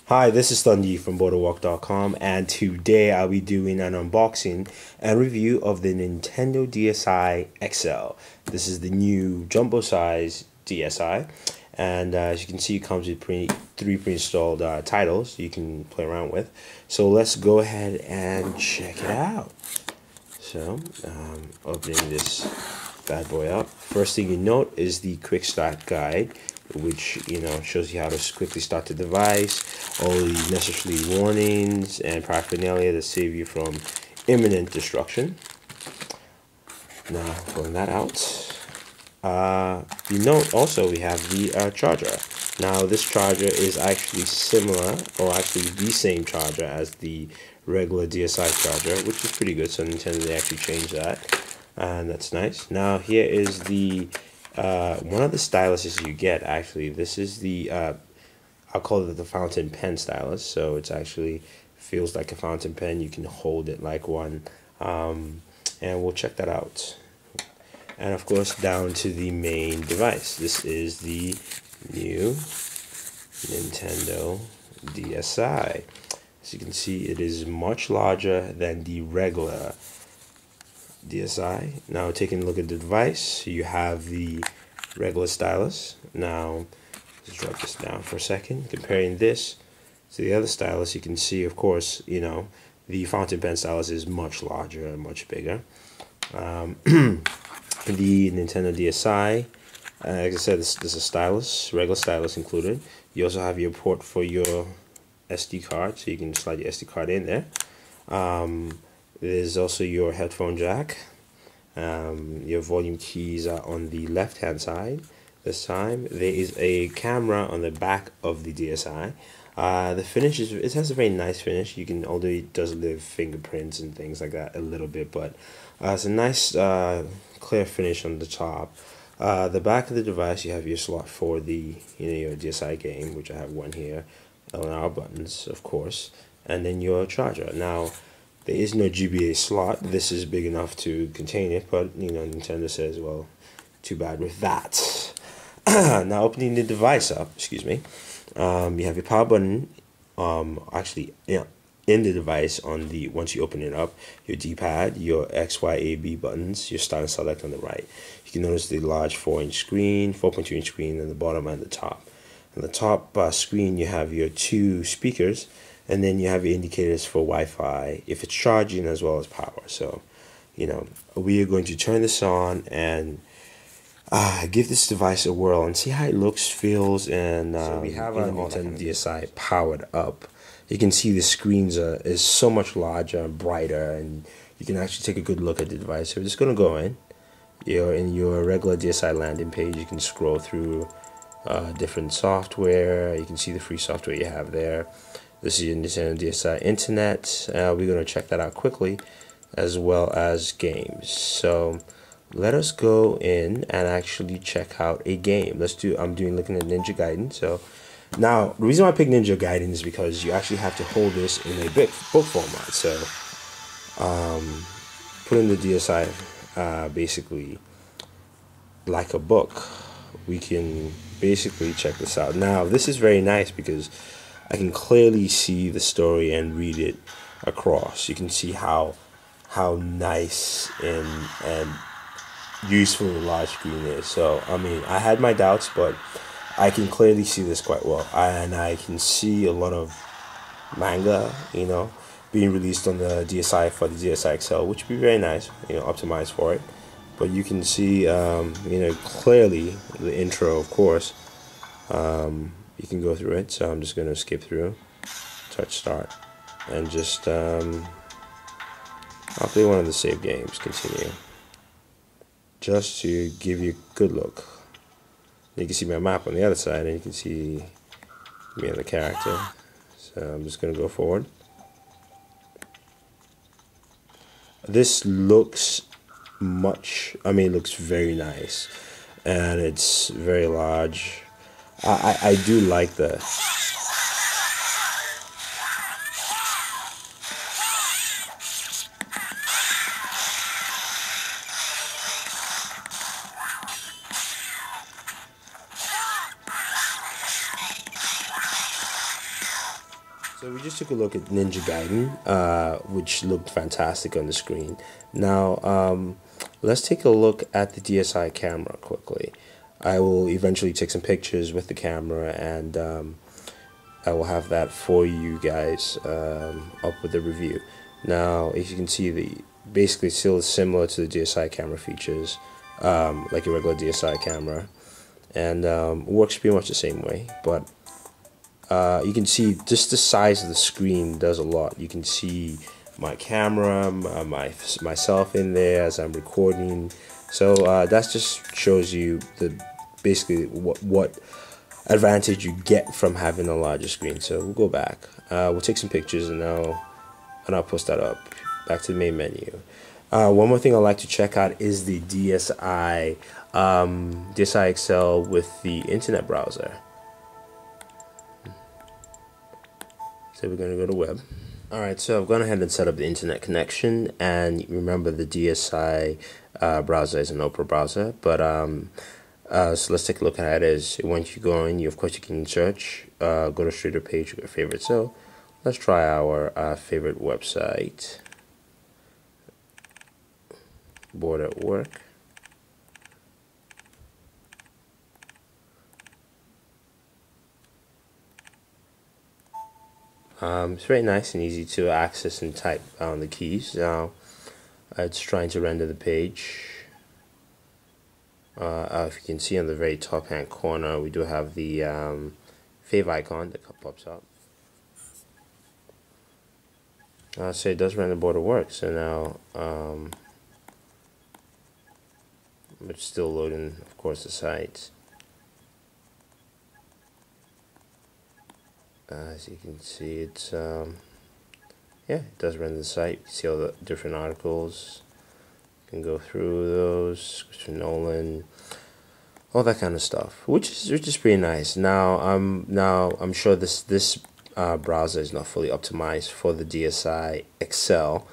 Hi, this is Thundy from Booredatwork.com, and today I'll be doing an unboxing and review of the Nintendo DSi XL. This is the new jumbo size DSi, and as you can see, it comes with three pre-installed titles you can play around with. So let's go ahead and check it out. So, opening this bad boy up. First thing you note is the quick start guide, which shows you how to quickly start the device, all the necessary warnings and paraphernalia to save you from imminent destruction. Now, pulling that out, you note also we have the charger. Now, this charger is actually similar, or actually the same charger as the regular DSi charger, which is pretty good. So Nintendo, they actually changed that, and that's nice. Now, here is the one of the styluses you get. Actually, this is the I'll call it the fountain pen stylus. So it's actually feels like a fountain pen. You can hold it like one, and we'll check that out. And of course, down to the main device. This is the new Nintendo DSi. As you can see, it is much larger than the regular DSi. Now, taking a look at the device, you have the regular stylus. Now, let's drop this down for a second. Comparing this to the other stylus, you can see, of course, the fountain pen stylus is much larger and much bigger. The Nintendo DSi, like I said, this is a stylus, regular stylus included. You also have your port for your SD card, so you can slide your SD card in there. There's also your headphone jack. Your volume keys are on the left hand side this time. There is a camera on the back of the DSi. The finish it has a very nice finish. You can, although it does leave fingerprints and things like that a little bit, but it's a nice clear finish on the top. The back of the device, you have your slot for the your DSi game, which I have one here, L&R buttons, of course, and then your charger. Now, there is no GBA slot. This is big enough to contain it, but Nintendo says, well, too bad with that. Now, opening the device up, excuse me, you have your power button. Actually, in the device, once you open it up, your D-pad, your X, Y, A, B buttons, your start and select on the right. You can notice the large 4-inch screen, 4.2-inch screen on the bottom and the top. On the top screen, you have your two speakers, and then you have your indicators for Wi-Fi, if it's charging, as well as power. So, we are going to turn this on and give this device a whirl and see how it looks, feels, and so we have our Nintendo DSi powered up. You can see the screens is so much larger and brighter, and you can actually take a good look at the device. So we're just going to go in. You're in your regular DSi landing page. You can scroll through different software. You can see the free software you have there. This is your Nintendo DSi Internet. We're going to check that out quickly, as well as games. So let us go in and actually check out a game. I'm looking at Ninja Gaiden. So now, the reason why I picked Ninja Gaiden is because you actually have to hold this in a book format. So, putting the DSi basically like a book, we can basically check this out. Now, this is very nice because I can clearly see the story and read it across. You can see how nice and useful the large screen is. So, I mean, I had my doubts, but I can clearly see this quite well, and I can see a lot of manga, being released on the DSi for the DSi XL, which would be very nice, optimized for it. But you can see, clearly the intro, of course. You can go through it, so I'm just going to skip through, touch start, and just I'll play one of the save games, continue, just to give you a good look. You can see my map on the other side, and you can see me as a character. So I'm just going to go forward. This looks it looks very nice, and it's very large. I do like the So we just took a look at Ninja Gaiden, which looked fantastic on the screen. Now, let's take a look at the DSi camera quickly. I will eventually take some pictures with the camera, and I will have that for you guys up with the review. Now, as you can see, basically still similar to the DSi camera features, like a regular DSi camera, and works pretty much the same way, but you can see just the size of the screen does a lot. You can see my camera, myself in there as I'm recording. So that just shows you basically what advantage you get from having a larger screen. So we'll go back. We'll take some pictures, and I'll post that up. Back to the main menu. One more thing I'd like to check out is the DSi XL with the internet browser. So we're going to go to web. Alright, so I've gone ahead and set up the internet connection, and remember the DSi browser is an Opera browser, but so let's take a look at how it is. Once you go in, of course you can search, go to straight to page, your favorite. So let's try our favorite website, Bored at Work. It's very nice and easy to access and type on the keys. Now, it's trying to render the page. If you can see on the very top hand corner, we do have the fave icon that pops up. So it does render Bored at Work. So now, it's still loading, of course, the site. As you can see, it's yeah, it does render the site. You can see all the different articles. You can go through those, Christopher Nolan, all that kind of stuff, which is pretty nice. Now I'm sure this browser is not fully optimized for the DSi XL,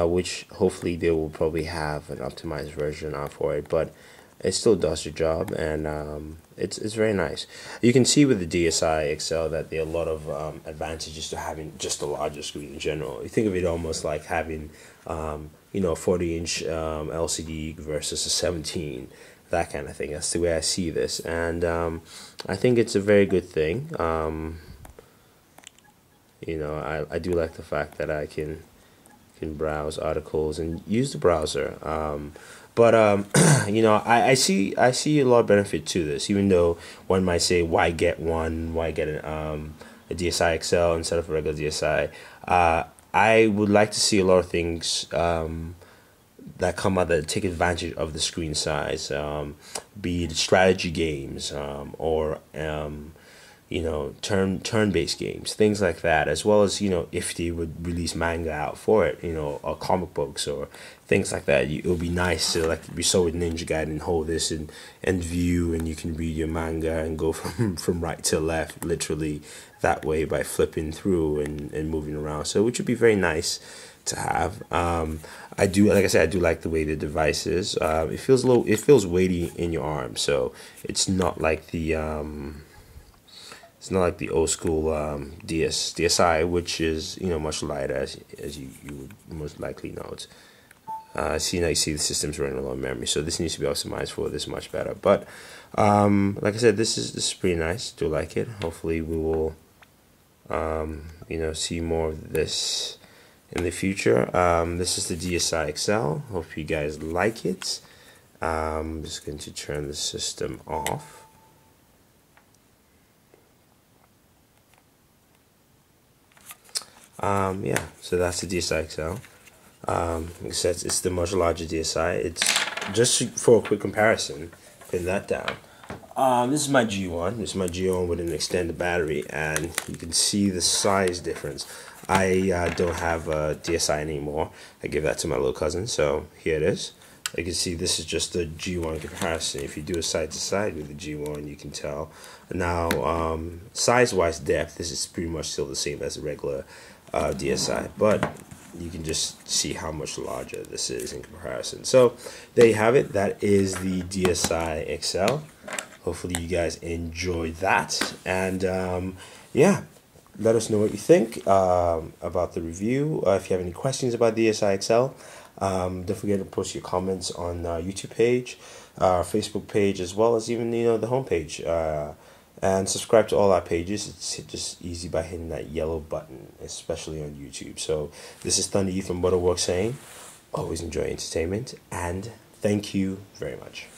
which hopefully they will probably have an optimized version out for it, but it still does the job, and it's very nice. You can see with the DSi XL that there are a lot of advantages to having just a larger screen in general. You think of it almost like having a 40-inch LCD versus a 17, that kind of thing. That's the way I see this, and I think it's a very good thing. I do like the fact that I can browse articles and use the browser. But I see a lot of benefit to this, even though one might say, why get a DSi XL instead of a regular DSi. I would like to see a lot of things that come out that take advantage of the screen size, be it strategy games, or turn-based games, things like that, as well as, if they would release manga out for it, or comic books or things like that. It would be nice to, like we saw with Ninja Gaiden, hold this and view, and you can read your manga and go from right to left, literally that way, by flipping through and moving around. So, which would be very nice to have. I do, like I said, I do like the way the device is. It feels weighty in your arm, so it's not like the it's not like the old school DSi, which is much lighter, as you would most likely note. Now you see the system's running low on memory, so this needs to be optimized for this much better. But like I said, this is pretty nice. Do like it. Hopefully we will see more of this in the future. This is the DSi XL. Hope you guys like it. I'm just going to turn the system off. Yeah, so that's the DSi XL. Like I said, it's the much larger DSi. It's just for a quick comparison, pin that down. This is my G1. This is my G1 with an extended battery, and you can see the size difference. I don't have a DSi anymore. I gave that to my little cousin, so here it is. You can see this is just the G1 comparison. If you do a side to side with the G1, you can tell. Now, size-wise depth, this is pretty much still the same as a regular DSi, but you can just see how much larger this is in comparison. So there you have it. That is the DSi XL. Hopefully you guys enjoyed that, and yeah, let us know what you think about the review. If you have any questions about DSi XL, don't forget to post your comments on our YouTube page, our Facebook page, as well as even the homepage. And subscribe to all our pages. It's just easy by hitting that yellow button, especially on YouTube. So this is Thunder E from Booredatwork saying, always enjoy entertainment, and thank you very much.